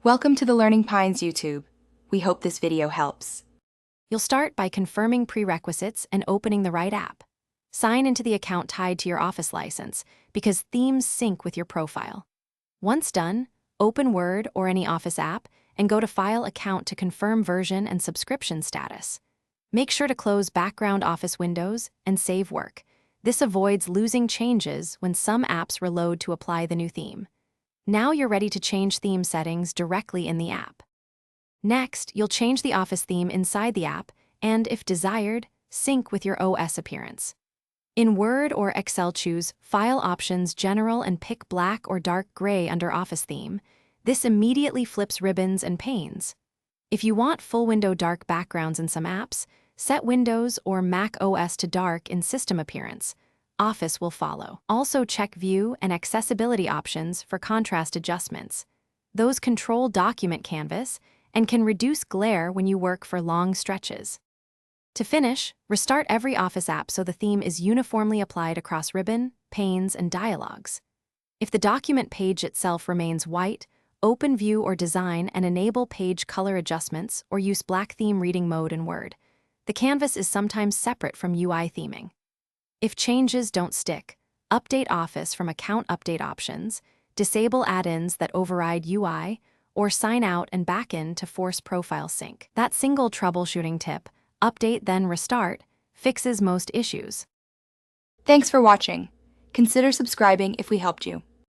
Welcome to the Learning Pines YouTube. We hope this video helps. You'll start by confirming prerequisites and opening the right app. Sign into the account tied to your Office license because themes sync with your profile. Once done, open Word or any Office app and go to File Account to confirm version and subscription status. Make sure to close background Office windows and save work. This avoids losing changes when some apps reload to apply the new theme. Now you're ready to change theme settings directly in the app. Next, you'll change the Office theme inside the app and, if desired, sync with your OS appearance. In Word or Excel, choose File Options General and pick Black or Dark Gray under Office Theme. This immediately flips ribbons and panes. If you want full window dark backgrounds in some apps, set Windows or Mac OS to dark in System Appearance. Office will follow. Also check View and Accessibility options for contrast adjustments. Those control document canvas and can reduce glare when you work for long stretches. To finish, restart every Office app so the theme is uniformly applied across ribbon, panes, and dialogues. If the document page itself remains white, open View or Design and enable page color adjustments or use black theme reading mode in Word. The canvas is sometimes separate from UI theming. If changes don't stick, update Office from Account Update Options, disable add-ins that override UI, or sign out and back in to force profile sync. That single troubleshooting tip, update then restart, fixes most issues. Thanks for watching. Consider subscribing if we helped you.